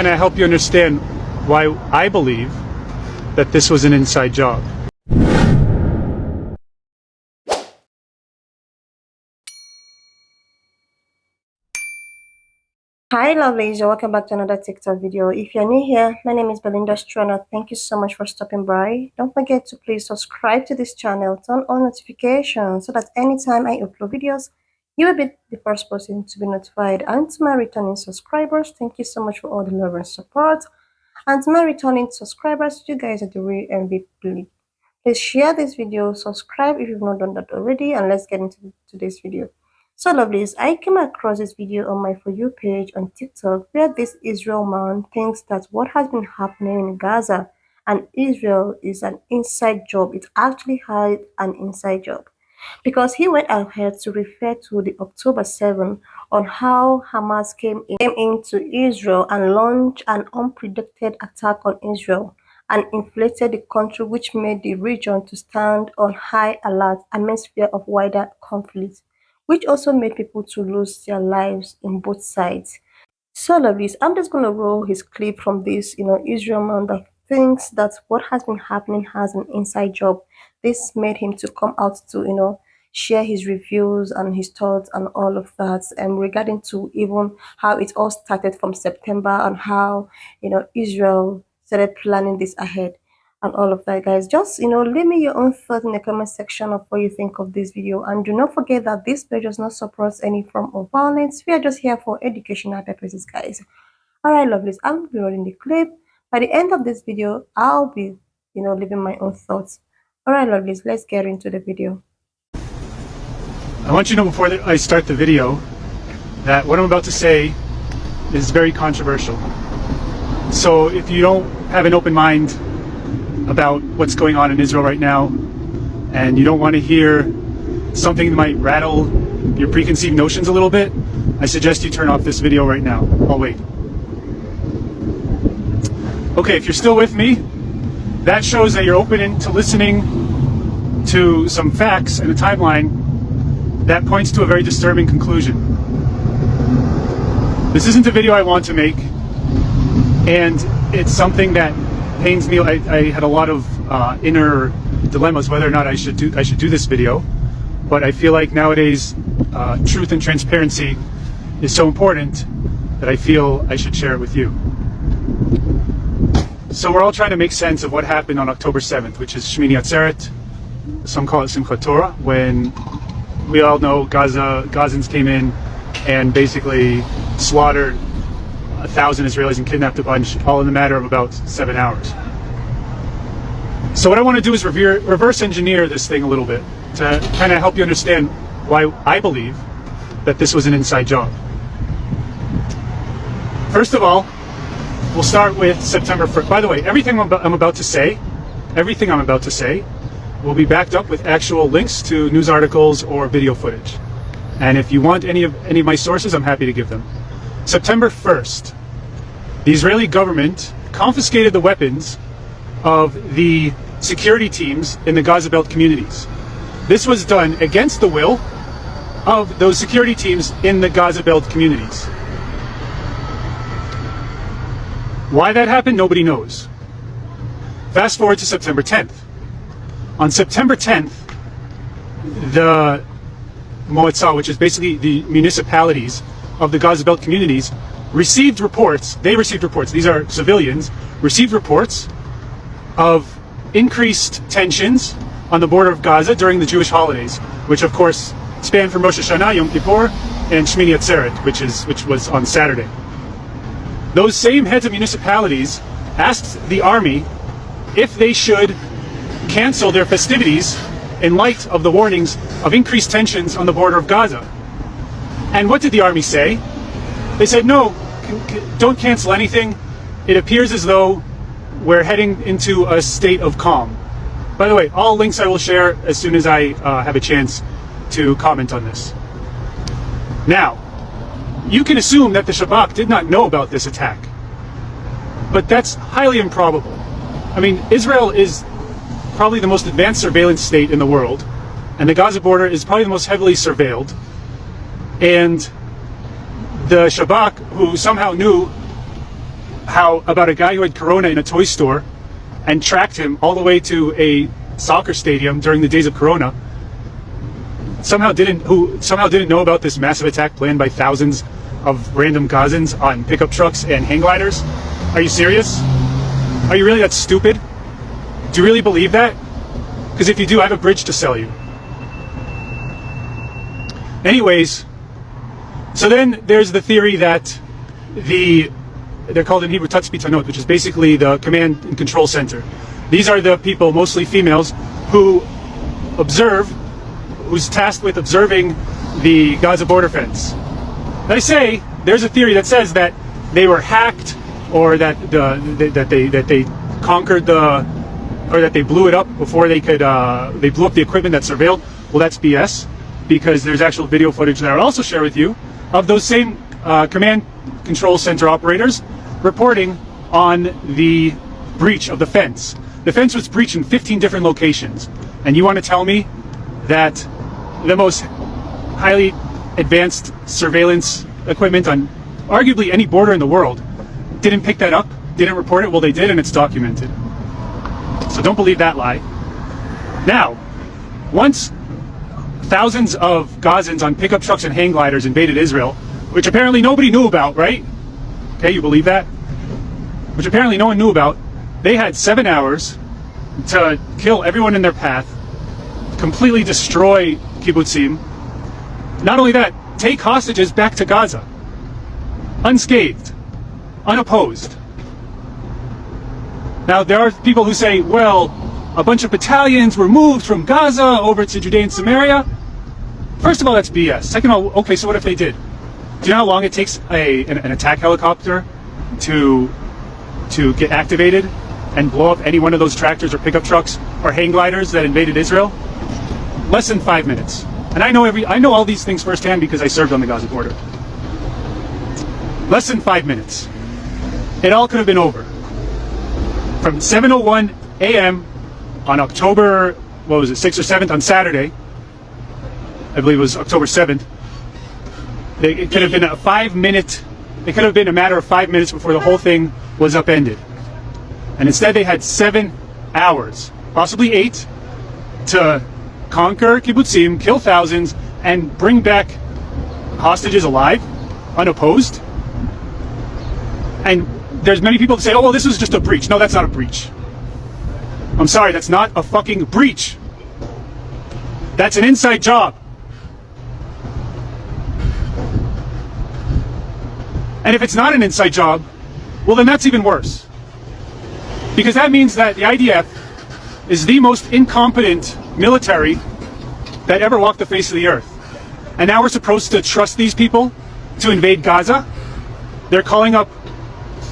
And I help you understand why I believe that this was an inside job. Hi lovelies, welcome back to another TikTok video. If you're new here, my name is Belinda Strona. Thank you so much for stopping by. Don't forget to please subscribe to this channel, turn on notifications so that anytime I upload videos, you will be the first person to be notified. And to my returning subscribers, thank you so much for all the love and support. And to my returning subscribers, you guys are the real MVP. Please share this video, subscribe if you've not done that already, and let's get into today's video. So lovelies, I came across this video on my For You page on TikTok where this Israel man thinks that what has been happening in Gaza and Israel is an inside job. It actually had an inside job because he went ahead to refer to the October 7 on how Hamas came into Israel and launched an unpredicted attack on Israel and inflated the country, which made the region to stand on high alert amidst fear of wider conflict, which also made people to lose their lives in both sides. So lovelies, I'm just gonna roll his clip from this, Israel man that thinks that what has been happening has an inside job. This made him to come out to, share his reviews and his thoughts and all of that, and regarding to even how it all started from September and how, Israel started planning this ahead and all of that. Guys, just leave me your own thoughts in the comment section of what you think of this video, and do not forget that this page does not support any form of violence. We are just here for educational purposes, guys. All right lovelies, I'll be rolling the clip. By the end of this video, I'll be leaving my own thoughts. All right lovelies, let's get into the video. I want you to know before I start the video that what I'm about to say is very controversial. So if you don't have an open mind about what's going on in Israel right now, and you don't want to hear something that might rattle your preconceived notions a little bit, I suggest you turn off this video right now. I'll wait. Okay, if you're still with me, that shows that you're open to listening to some facts and a timeline that points to a very disturbing conclusion. This isn't a video I want to make, and it's something that pains me. I had a lot of inner dilemmas whether or not I should do this video, but I feel like nowadays truth and transparency is so important that I feel I should share it with you. So we're all trying to make sense of what happened on October 7th, which is Shmini Atzeret. Some call it Simchat Torah, when we all know Gazans came in and basically slaughtered 1,000 Israelis and kidnapped a bunch, all in the matter of about 7 hours. So what I want to do is reverse engineer this thing a little bit to kind of help you understand why I believe that this was an inside job. First of all, we'll start with September 1st. By the way, everything I'm about to say will be backed up with actual links to news articles or video footage. And if you want any of my sources, I'm happy to give them. September 1st, the Israeli government confiscated the weapons of the security teams in the Gaza Belt communities. This was done against the will of those security teams in the Gaza Belt communities. Why that happened, nobody knows. Fast forward to September 10th. On September 10th, the Moatzah, which is basically the municipalities of the Gaza Belt communities, received reports, these are civilians, received reports of increased tensions on the border of Gaza during the Jewish holidays, which of course span from Rosh Hashanah, Yom Kippur, and Shmini Atzeret, which was on Saturday. Those same heads of municipalities asked the army if they should cancel their festivities in light of the warnings of increased tensions on the border of Gaza. And what did the army say? They said, no, don't cancel anything. It appears as though we're heading into a state of calm. By the way, all links I will share as soon as I have a chance to comment on this. Now, you can assume that the Shabak did not know about this attack, but that's highly improbable. I mean, Israel is probably the most advanced surveillance state in the world, and the Gaza border is probably the most heavily surveilled, and the Shabak, who somehow knew how about a guy who had corona in a toy store and tracked him all the way to a soccer stadium during the days of corona, somehow didn't know about this massive attack planned by thousands of random Gazans on pickup trucks and hang gliders? Are you serious? Are you really that stupid? Do you really believe that? Because if you do, I have a bridge to sell you. Anyways, so then there's the theory that they're called in Hebrew Tatzpitanot, which is basically the command and control center. These are the people, mostly females, who who's tasked with observing the Gaza border fence. And I say there's a theory that says that they were hacked, or that they conquered or that they blew it up before they could. They blew up the equipment that surveilled. Well, that's BS, because there's actual video footage that I'll also share with you of those same command control center operators reporting on the breach of the fence. The fence was breached in 15 different locations, and you want to tell me that the most highly advanced surveillance equipment on arguably any border in the world didn't pick that up, didn't report it? Well, they did, and it's documented. So don't believe that lie. Now, once thousands of Gazans on pickup trucks and hang gliders invaded Israel, which apparently nobody knew about, right? Okay, you believe that? Which apparently no one knew about. They had 7 hours to kill everyone in their path, completely destroy kibbutzim. Not only that, take hostages back to Gaza, unscathed, unopposed. Now, there are people who say, well, a bunch of battalions were moved from Gaza over to Judea and Samaria. First of all, that's BS. Second of all, okay, so what if they did? Do you know how long it takes an attack helicopter to get activated and blow up any one of those tractors or pickup trucks or hang gliders that invaded Israel? Less than 5 minutes. And I know all these things firsthand because I served on the Gaza border. Less than 5 minutes. It all could have been over. From 7:01 a.m. on October, 6th or 7th, on Saturday, I believe it was October 7th, it could have been it could have been a matter of 5 minutes before the whole thing was upended. And instead they had 7 hours, possibly 8, to conquer kibbutzim, kill thousands, and bring back hostages alive, unopposed. And there's many people that say, oh, well, this was just a breach. No, that's not a breach. I'm sorry, that's not a fucking breach. That's an inside job. And if it's not an inside job, well, then that's even worse. Because that means that the IDF is the most incompetent military that ever walked the face of the earth. And now we're supposed to trust these people to invade Gaza? They're calling up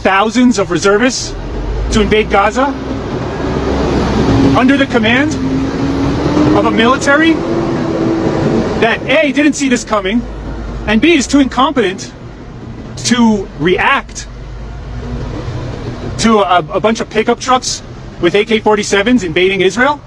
thousands of reservists to invade Gaza under the command of a military that A, didn't see this coming, and B, is too incompetent to react to a bunch of pickup trucks with AK-47s invading Israel?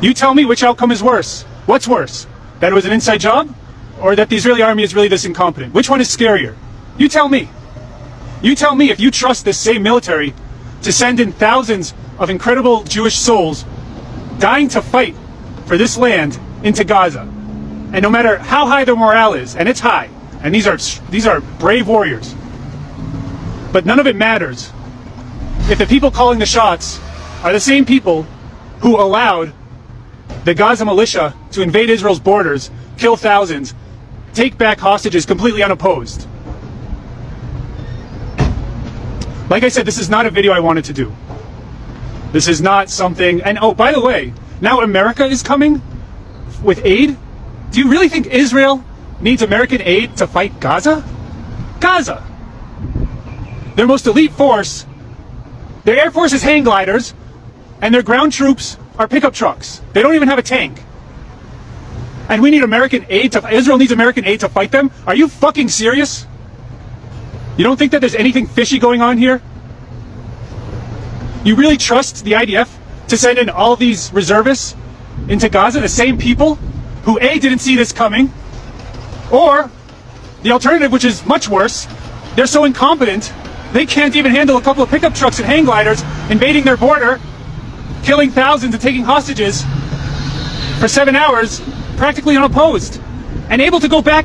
You tell me which outcome is worse. What's worse? That it was an inside job? Or that the Israeli army is really this incompetent? Which one is scarier? You tell me. You tell me if you trust this same military to send in thousands of incredible Jewish souls dying to fight for this land into Gaza. And no matter how high their morale is, and it's high, and these are brave warriors, but none of it matters if the people calling the shots are the same people who allowed the Gaza militia to invade Israel's borders, kill thousands, take back hostages completely unopposed. Like I said, this is not a video I wanted to do. This is not something, and oh, by the way, now America is coming with aid? Do you really think Israel needs American aid to fight Gaza? Gaza! Their most elite force, their air force is hang gliders, and their ground troops are pickup trucks. They don't even have a tank. And we need American aid Israel needs American aid to fight them? Are you fucking serious? You don't think that there's anything fishy going on here? You really trust the IDF to send in all these reservists into Gaza, the same people who A, didn't see this coming, or the alternative, which is much worse, They're so incompetent, they can't even handle a couple of pickup trucks and hang gliders invading their border, killing thousands and taking hostages for 7 hours, practically unopposed, and able to go back.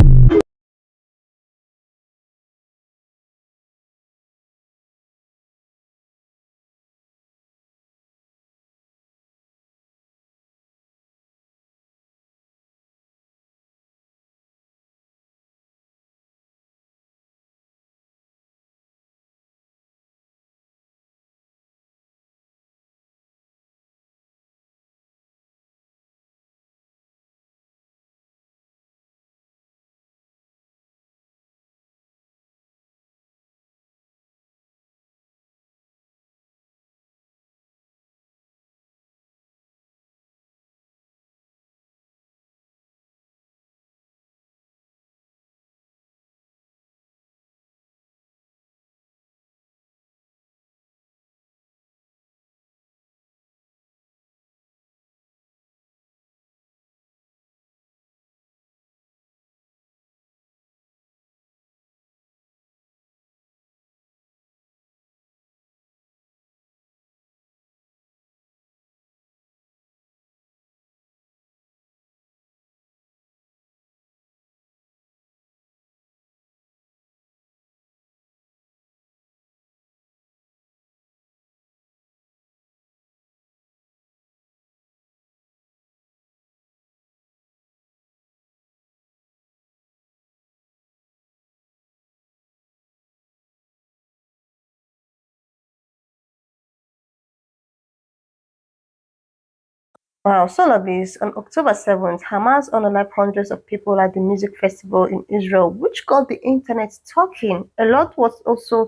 Wow, so lovely. On October 7th, Hamas unalived hundreds of people at the music festival in Israel, which got the internet talking. A lot was also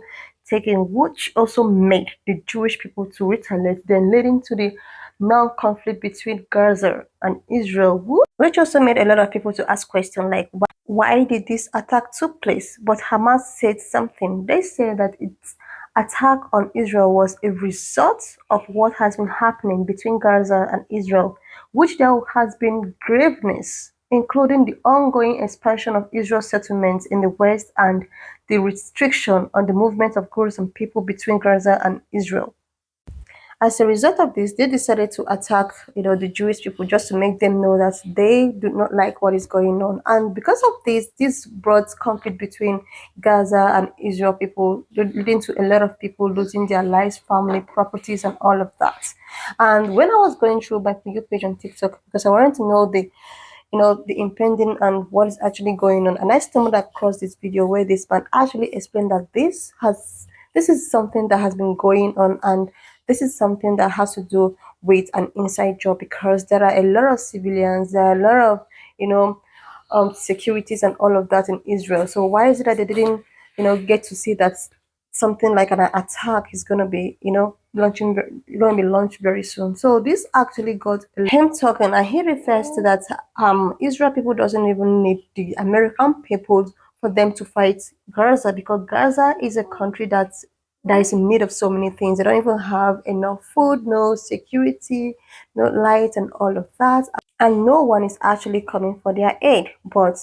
taken, which also made the Jewish people to retaliate, then leading to the non-conflict between Gaza and Israel, which also made a lot of people to ask questions like, why did this attack took place? But Hamas said something. They said that its attack on Israel was a result of what has been happening between Gaza and Israel, which there has been graveness, including the ongoing expansion of Israel's settlements in the west and the restriction on the movement of goods and people between Gaza and Israel. As a result of this, they decided to attack, the Jewish people just to make them know that they do not like what is going on. And because of this brought conflict between Gaza and Israel people, leading to a lot of people losing their lives, family, properties, and all of that. And when I was going through my For You page on TikTok, because I wanted to know the impending and what is actually going on, and I stumbled across this video where this man actually explained that this is something that has been going on, and this is something that has to do with an inside job, because there are a lot of civilians, there are a lot of securities and all of that in Israel. So why is it that they didn't get to see that something like an attack is going to be launched very soon? So this actually got him talking, and he refers to that Israel people doesn't even need the American people for them to fight Gaza, because Gaza is a country that is in need of so many things. They don't even have enough food, no security, no light, and all of that, and no one is actually coming for their aid. But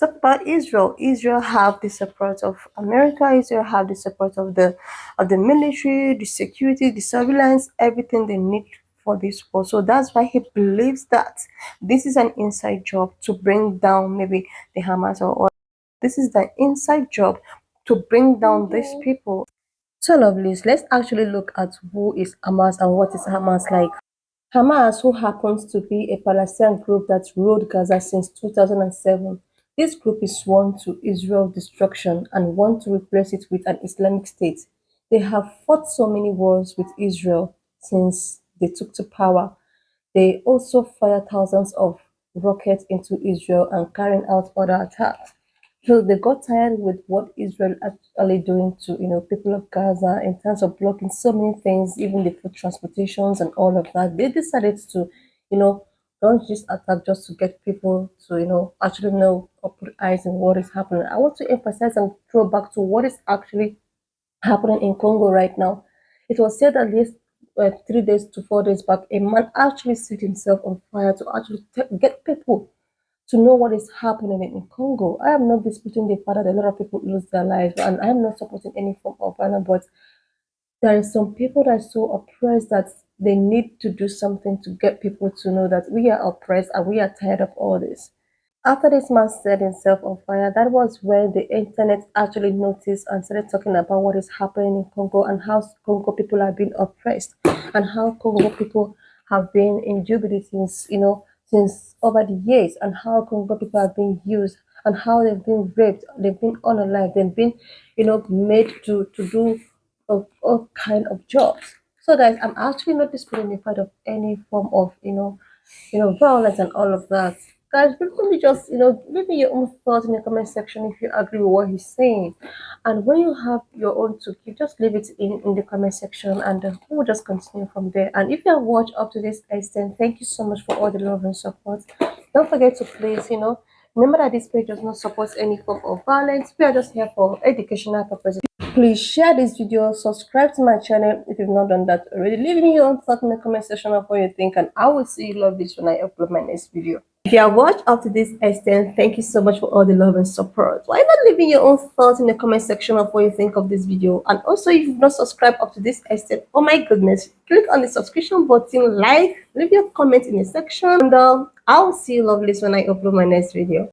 talk about Israel. Israel have the support of America. Israel have the support of the military, the security, the surveillance, everything they need for this war. So that's why he believes that this is an inside job to bring down maybe the Hamas, or this is the inside job to bring down these people. So lovelies, let's actually look at who is Hamas and what is Hamas like. Hamas, who happens to be a Palestinian group that ruled Gaza since 2007, this group is sworn to Israel's destruction and want to replace it with an Islamic state. They have fought so many wars with Israel since they took to power. They also fire thousands of rockets into Israel and carrying out other attacks. So they got tired with what Israel actually doing to people of Gaza in terms of blocking so many things, even the food transportations and all of that. They decided to, you know, don't just attack just to get people to actually know or put eyes on what is happening. I want to emphasize and throw back to what is actually happening in Congo right now. It was said that this 3 days to 4 days back, a man actually set himself on fire to actually get people to know what is happening in Congo. I am not disputing the fact that a lot of people lose their lives, and I am not supporting any form of violence, but there are some people that are so oppressed that they need to do something to get people to know that we are oppressed and we are tired of all this. After this man set himself on fire, that was when the internet actually noticed and started talking about what is happening in Congo and how Congo people are being oppressed and how Congo people have been in jubilee since, since over the years, and how Congo people are being used and how they've been raped, they've been unalive, they've been, made to do all kind of jobs. So guys, I'm actually not disputing the fact of any form of, violence and all of that. Guys, really just, leave me your own thoughts in the comment section if you agree with what he's saying. And when you have your own to give, just leave it in the comment section, and we'll just continue from there. And if you have watched up to this extent, thank you so much for all the love and support. Don't forget to please, remember that this page does not support any form of violence. We are just here for educational purposes. Please share this video, subscribe to my channel if you've not done that already. Leave me your own thoughts in the comment section of what you think, and I will see you love this when I upload my next video. If you have watched up to this extent, thank you so much for all the love and support. Why not leaving your own thoughts in the comment section of what you think of this video? And also, if you've not subscribed up to this extent, oh my goodness, click on the subscription button, like, leave your comment in the section, and I will see you lovelies when I upload my next video.